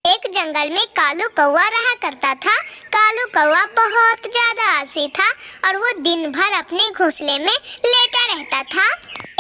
एक जंगल में कालू कौवा रहा करता था। कालू कौवा बहुत ज्यादा आलसी था और वो दिन भर अपने घोंसले में लेटा रहता था।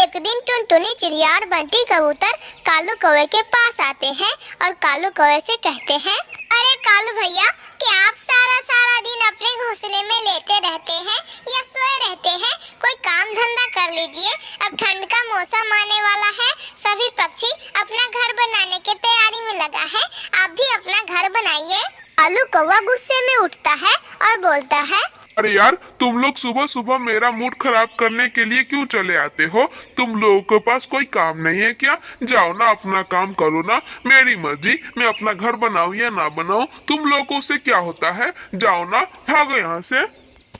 एक दिन टुनटुनी चिड़िया और बंटी कबूतर कालू कौवे के पास आते हैं और कालू कौवे से कहते हैं, अरे कालू भैया, क्या आप सारा सारा दिन अपने घोंसले में लेटे रहते हैं या सोए रहते हैं? कोई काम धंधा कर लीजिए, अब ठंड का मौसम आने वाला है। सभी पक्षी अपना घर बनाने की तैयारी में लगा है, आप भी अपना घर बनाइए। कालू कौवा गुस्से में उठता है और बोलता है, अरे यार, तुम लोग सुबह सुबह मेरा मूड खराब करने के लिए क्यों चले आते हो? तुम लोगों के पास कोई काम नहीं है क्या? जाओ ना, अपना काम करो ना। मेरी मर्जी, मैं अपना घर बनाऊं या ना बनाऊं, तुम लोगों से क्या होता है? जाओ ना, भागो यहाँ से।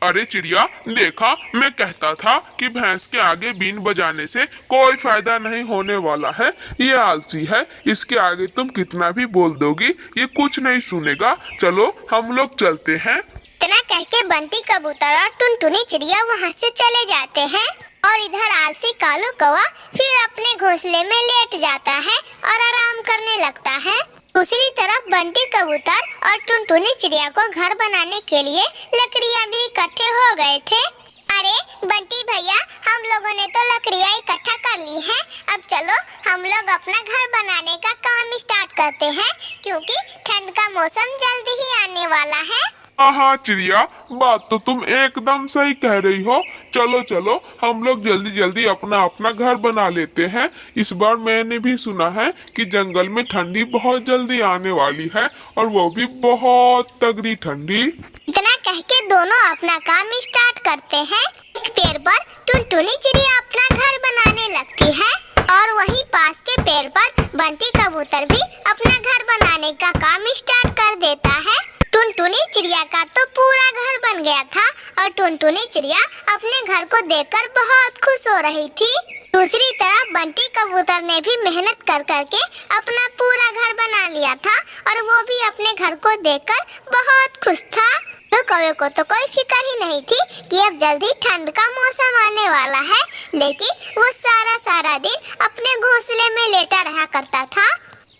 अरे चिड़िया, देखा, मैं कहता था कि भैंस के आगे बीन बजाने से कोई फायदा नहीं होने वाला है। ये आलसी है, इसके आगे तुम कितना भी बोल दोगी ये कुछ नहीं सुनेगा। चलो हम लोग चलते हैं। इतना कह के बंटी कबूतर और टुनटुनी चिड़िया वहाँ से चले जाते हैं और इधर आलसी कालू कौवा फिर अपने घोंसले में लेट जाता है और आराम करने लगता है। दूसरी तरफ बंटी कबूतर और टुनटुनी चिड़िया को घर बनाने के लिए लकड़ियाँ भी इकट्ठे हो गए थे। अरे बंटी भैया, हम लोगों ने तो लकड़ियाँ इकट्ठा कर ली हैं। अब चलो हम लोग अपना घर बनाने का काम स्टार्ट करते हैं, क्योंकि ठंड का मौसम जल्दी ही आने वाला है। हाँ चिड़िया, बात तो तुम एकदम सही कह रही हो। चलो चलो, हम लोग जल्दी जल्दी अपना अपना घर बना लेते हैं। इस बार मैंने भी सुना है कि जंगल में ठंडी बहुत जल्दी आने वाली है, और वो भी बहुत तगड़ी ठंडी। इतना कह के दोनों अपना काम स्टार्ट करते हैं। एक पेड़ पर टुनटुनी चिड़िया अपना घर बनाने लगती है और वहीं पास के पेड़ पर बंटी कबूतर भी अपना घर बनाने का काम स्टार्ट कर देता है। टुनटुनी चिड़िया का तो पूरा घर बन गया था और टुनटुनी चिड़िया अपने घर को देखकर बहुत खुश हो रही थी। दूसरी तरफ बंटी कबूतर ने भी मेहनत कर करके अपना पूरा घर बना लिया था और वो भी अपने घर को देखकर बहुत खुश था। तो कौवे को तो कोई फिक्र ही नहीं थी कि अब जल्दी ठंड का मौसम आने वाला है, लेकिन वो सारा सारा दिन अपने घोंसले में लेटा रहा करता था।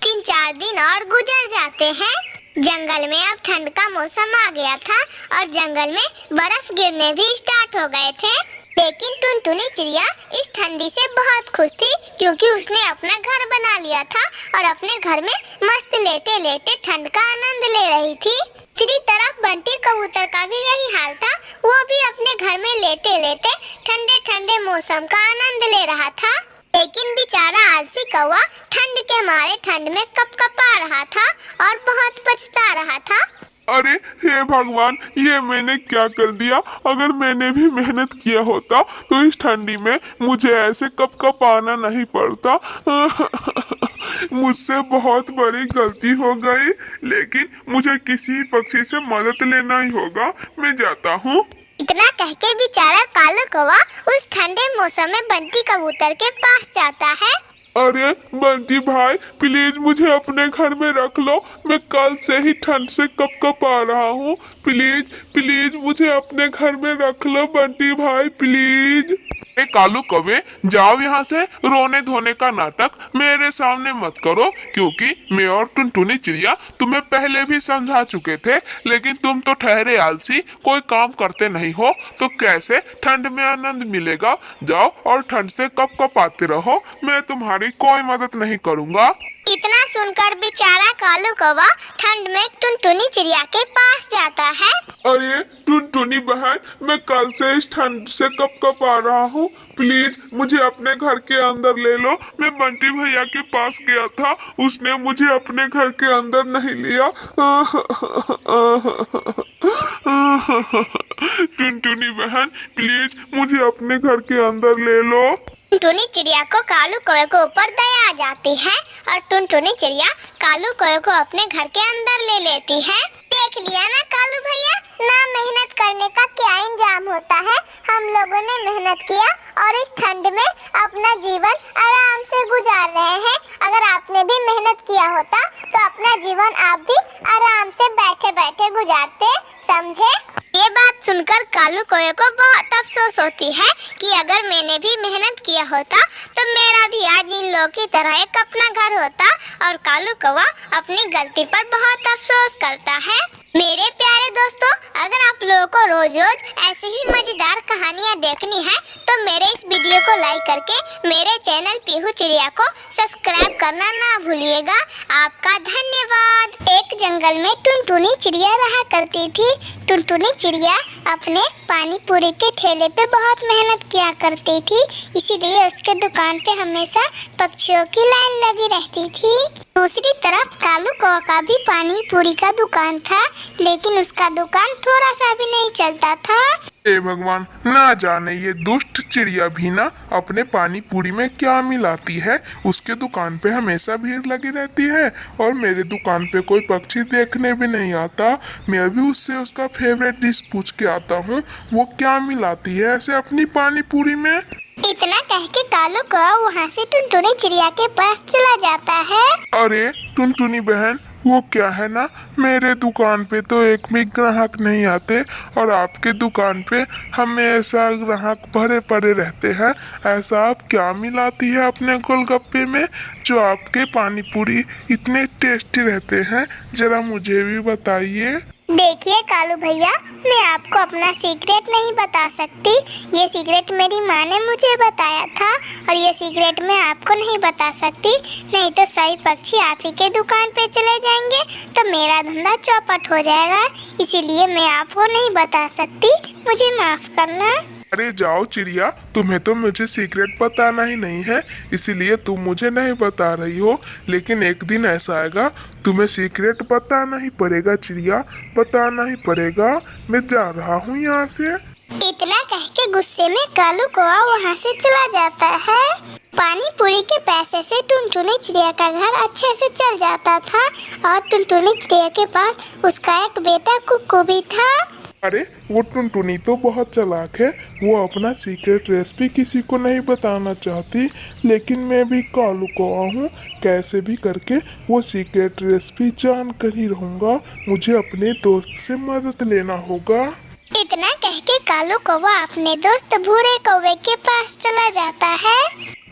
3-4 दिन और गुजर जाते हैं। जंगल में अब ठंड का मौसम आ गया था और जंगल में बर्फ गिरने भी स्टार्ट हो गए थे। लेकिन टुनटुनी चिड़िया इस ठंडी से बहुत खुश थी, क्योंकि उसने अपना घर बना लिया था और अपने घर में मस्त लेटे लेटे ठंड का आनंद ले रही थी। दूसरी तरफ बंटी कबूतर का भी यही हाल था, वो भी अपने घर में लेटे लेटे ठंडे ठंडे मौसम का आनंद ले रहा था। लेकिन बेचारा आलसी कौवा ठंड के मारे ठंड में कपकपा रहा था और बहुत पछता रहा था। अरे हे भगवान, ये मैंने क्या कर दिया? अगर मैंने भी मेहनत किया होता तो इस ठंडी में मुझे ऐसे कपकपाना नहीं पड़ता। मुझसे बहुत बड़ी गलती हो गई, लेकिन मुझे किसी पक्षी से मदद लेना ही होगा। मैं जाता हूँ। इतना कह के बेचारा कालू कौवा उस ठंडे मौसम में बंटी कबूतर के पास जाता है। अरे बंटी भाई, प्लीज मुझे अपने घर में रख लो। मैं कल से ही ठंड से कपकपा रहा हूँ। प्लीज प्लीज मुझे अपने घर में रख लो बंटी भाई, प्लीज। ए कालू कौवे, जाओ यहाँ से। रोने धोने का नाटक मेरे सामने मत करो, क्योंकि मैं और टुनटुनी चिड़िया तुम्हें पहले भी समझा चुके थे, लेकिन तुम तो ठहरे आलसी, कोई काम करते नहीं हो, तो कैसे ठंड में आनंद मिलेगा? जाओ और ठंड से कपकपाते रहो, मैं तुम्हारी कोई मदद नहीं करूँगा। इतना सुनकर बेचारा कालू कौवा ठंड में टुनटुनी चिड़िया के पास जाता है। अरे टुनटुनी बहन, मैं कल से इस ठंड से कपकपा रहा हूँ, प्लीज मुझे अपने घर के अंदर ले लो। मैं बंटी भैया के पास गया था, उसने मुझे अपने घर के अंदर नहीं लिया। टुनटुनी बहन, प्लीज मुझे अपने घर के अंदर ले लो। टुनटुनी चिड़िया को कालू कौवे के ऊपर दया आ जाती है और टुनटुनी चिड़िया कालू कौवे को अपने घर के अंदर ले लेती है। देख लिया ना कालू भैया, ना मेहनत करने का क्या इंजाम होता है। हम लोगों ने मेहनत किया और इस ठंड में अपना जीवन आराम से गुजार रहे हैं। अगर आपने भी मेहनत किया होता तो अपना जीवन आप भी आराम से बैठे बैठे गुजारते, समझे। ये बात सुनकर कालू कौवे को बहुत अफसोस होती है कि अगर मैंने भी मेहनत किया होता तो मेरा भी आज इन लोगों की तरह एक अपना घर होता। और कालू कौवा अपनी गलती पर बहुत अफसोस करता है। मेरे प्यारे दोस्तों, अगर आप लोगों को रोज रोज ऐसी ही मजेदार कहानियाँ देखनी है तो मेरे इस वीडियो को लाइक करके मेरे चैनल पीहू चिड़िया को सब्सक्राइब करना ना भूलिएगा। आपका धन्यवाद। एक जंगल में टुनटुनी चिड़िया रहा करती थी। टुनटुनी चिड़िया अपने पानी पूरी के ठेले पे बहुत मेहनत किया करती थी, इसीलिए उसके दुकान पे हमेशा पक्षियों की लाइन लगी रहती थी। दूसरी तरफ कालू कौवा का भी पानी पूरी का दुकान था, लेकिन उसका दुकान थोड़ा सा भी नहीं चलता था। हे भगवान, ना जाने ये दुष्ट चिड़िया भी ना अपने पानी पूरी में क्या मिलाती है। उसके दुकान पे हमेशा भीड़ लगी रहती है और मेरे दुकान पे कोई पक्षी देखने भी नहीं आता। मैं भी उससे उसका फेवरेट डिश पूछ के आता हूँ, वो क्या मिलाती है ऐसे अपनी पानी पूरी में। इतना कह के कालू कौवा वहाँ से टुनटुनी चिड़िया के पास चला जाता है। अरे टुनटुनी बहन, वो क्या है ना, मेरे दुकान पे तो एक भी ग्राहक नहीं आते और आपके दुकान पे हमेशा ग्राहक भरे पड़े रहते हैं। ऐसा आप क्या मिलाती है अपने गोलगप्पे में जो आपके पानी पूरी इतने टेस्टी रहते हैं, जरा मुझे भी बताइए। देखिए कालू भैया, मैं आपको अपना सीक्रेट नहीं बता सकती। ये सीक्रेट मेरी माँ ने मुझे बताया था और ये सीक्रेट मैं आपको नहीं बता सकती, नहीं तो सभी पक्षी आप ही के दुकान पे चले जाएंगे तो मेरा धंधा चौपट हो जाएगा। इसीलिए मैं आपको नहीं बता सकती, मुझे माफ करना। अरे जाओ चिड़िया, तुम्हें तो मुझे सीक्रेट बताना ही नहीं है, इसीलिए तुम मुझे नहीं बता रही हो। लेकिन एक दिन ऐसा आएगा तुम्हें सीक्रेट बताना ही पड़ेगा चिड़िया, बताना ही पड़ेगा। मैं जा रहा हूँ यहाँ से। इतना कह के गुस्से में कालू कौवा वहाँ से चला जाता है। पानी पूरी के पैसे से टुनटुनी चिड़िया का घर अच्छे से चल जाता था और टुनटुनी चिड़िया के पास उसका एक बेटा कुक्कू भी था। अरे वो टुनटुनी तो बहुत चालाक है, वो अपना सीक्रेट रेसिपी किसी को नहीं बताना चाहती, लेकिन मैं भी कालू कौवा हूँ, कैसे भी करके वो सीक्रेट रेसिपी जान कर ही रहूँगा। मुझे अपने दोस्त से मदद लेना होगा। इतना कह के कालू कौवा अपने दोस्त भूरे कौवे के पास चला जाता है।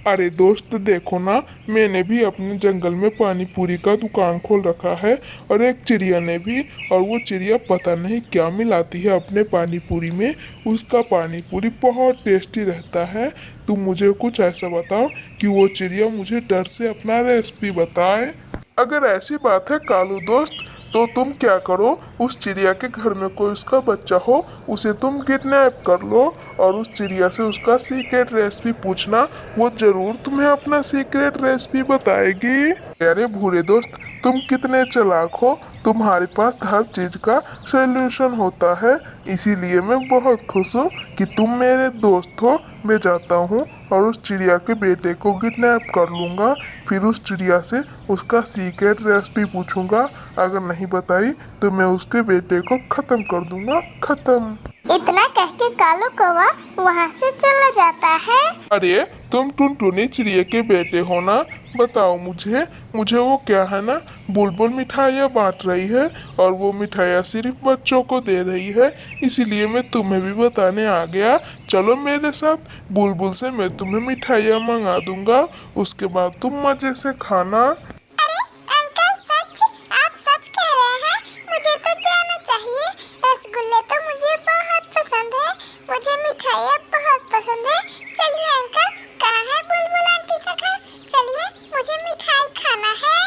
अरे दोस्त देखो ना, मैंने भी अपने जंगल में पानी पूरी का दुकान खोल रखा है और एक चिड़िया ने भी, और वो चिड़िया पता नहीं क्या मिलाती है अपने पानी पूरी में। उसका पानी पूरी बहुत टेस्टी रहता है। तुम मुझे कुछ ऐसा बताओ कि वो चिड़िया मुझे डर से अपना रेसिपी बताए। अगर ऐसी बात है कालू दोस्त, तो तुम क्या करो, उस चिड़िया के घर में कोई उसका बच्चा हो, उसे तुम किडनैप कर लो और उस चिड़िया से उसका सीक्रेट रेसिपी पूछना, वो जरूर तुम्हें अपना सीक्रेट रेसिपी बताएगी। अरे भूरे दोस्त, तुम कितने चालाक हो, तुम्हारे पास हर चीज का सॉल्यूशन होता है, इसीलिए मैं बहुत खुश हूँ कि तुम मेरे दोस्त हो। मैं जाता हूँ और उस चिड़िया के बेटे को किडनैप कर लूँगा, फिर उस चिड़िया से उसका सीक्रेट रेसिपी पूछूंगा। अगर नहीं बताई तो मैं उसके बेटे को खत्म कर दूंगा, खत्म। इतना कह के कालू कौवा वहाँ से चला जाता है। अरे तुम टुनटुनी चिड़िया के बेटे हो ना, बताओ मुझे वो क्या है ना, बुलबुल मिठाइयाँ बांट रही है और वो मिठाइयाँ सिर्फ बच्चों को दे रही है, इसीलिए मैं तुम्हें भी बताने आ गया। चलो मेरे साथ, बुलबुल से मैं तुम्हें मिठाइयाँ मंगा दूंगा, उसके बाद तुम मजे से खाना। अरे अंकल, सच? आप सच कह रहे हैं? मुझे तो जाना चाहिए। रसगुल्ले तो मुझे बहुत पसंद है, मुझे मिठाइयाँ बहुत पसंद है। चलिए अंकल, कहाँ है बुलबुल आंटी का घर? चलिए, मुझे मिठाई खाना है।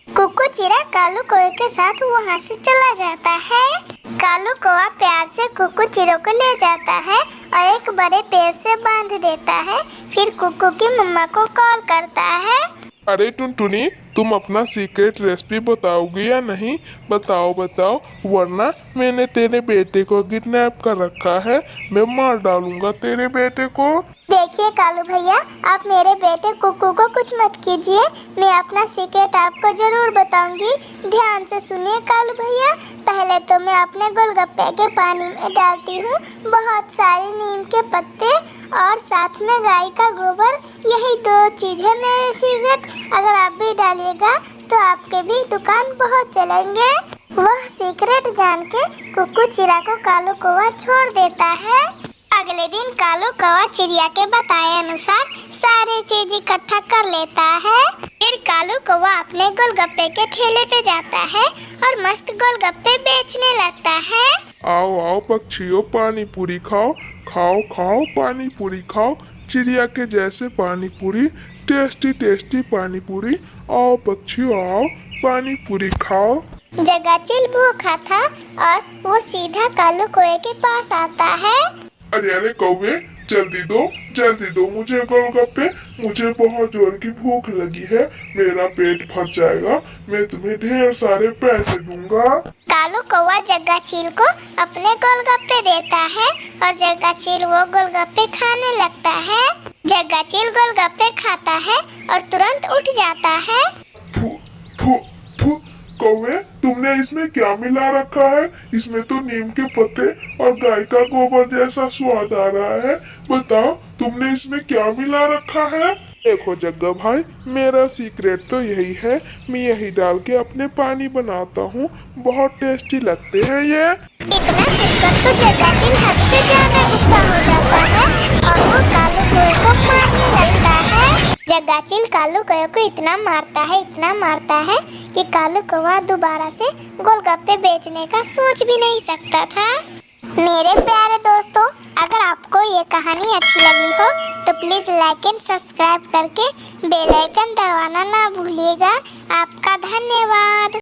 कुक्कू चिड़ा कालू कौवे के साथ वहाँ से चला जाता है। कालू कौवा प्यार से कुक्कू चिड़ों को ले जाता है और एक बड़े पेड़ से बांध देता है। फिर कुक्कू की मम्मा को कॉल करता है। अरे टुनटुनी, तुम अपना सीक्रेट रेसिपी बताओगी या नहीं? बताओ बताओ, वरना मैंने तेरे बेटे को किडनैप कर रखा है, मैं मार डालूंगा तेरे बेटे को। देखिए कालू भैया, आप मेरे बेटे कुक्कू को कुछ मत कीजिए। मैं अपना सीक्रेट आपको जरूर बताऊंगी। ध्यान से सुनिए कालू भैया। पहले तो मैं अपने गोलगप्पे के पानी में डालती हूँ बहुत सारे नीम के पत्ते और साथ में गाय का गोबर। यही 2 चीज़ है मेरे सीक्रेट। अगर आप भी डालिएगा तो आपके भी दुकान बहुत चलेंगे। वह सीक्रेट जान के कुक्कू चिड़ा को कालू कौवा छोड़ देता है। अगले दिन कालू कौवा चिड़िया के बताए अनुसार सारी चीज इकट्ठा कर लेता है। फिर कालू कौवा अपने गोलगप्पे के ठेले पे जाता है और मस्त गोलगप्पे बेचने लगता है। आओ आओ पक्षियों, पानी पूरी खाओ, खाओ खाओ पानी पूरी खाओ। चिड़िया के जैसे पानी पूरी, टेस्टी टेस्टी पानी पूरी। आओ पक्षियों आओ, पानी पूरी खाओ। जगाचिल भूखा था और वो सीधा कालू कौवे के पास आता है। अरे अरे कौवे, जल्दी दो मुझे गोलगप्पे। मुझे बहुत जोर की भूख लगी है, मेरा पेट भर जाएगा। मैं तुम्हें ढेर सारे पैसे दूंगा। कालू कौवा जगाचिल को अपने गोलगप्पे देता है और जगाचिल वो गोलगप्पे खाने लगता है। जगाचिल गोलगप्पे खाता है और तुरंत उठ जाता है। फू फू फू कौवे, तुमने इसमें क्या मिला रखा है? इसमें तो नीम के पत्ते और गाय का गोबर जैसा स्वाद आ रहा है। बताओ तुमने इसमें क्या मिला रखा है? देखो जग्गा भाई, मेरा सीक्रेट तो यही है। मैं यही डाल के अपने पानी बनाता हूँ, बहुत टेस्टी लगते हैं ये। इतना सुनकर तो जगाचिल हद से ज्यादा गुस्सा हो जाता है और वो कालू कौवे को मारने लगता है। जगाचिल कालू कौवे को इतना मारता है कि कालू कौवा दोबारा से गोलगप्पे बेचने का सोच भी नहीं सकता था। मेरे प्यारे दोस्तों, अगर आपको ये कहानी अच्छी लगी हो तो प्लीज लाइक एंड सब्सक्राइब करके बेल आइकन दबाना ना भूलिएगा। आपका धन्यवाद।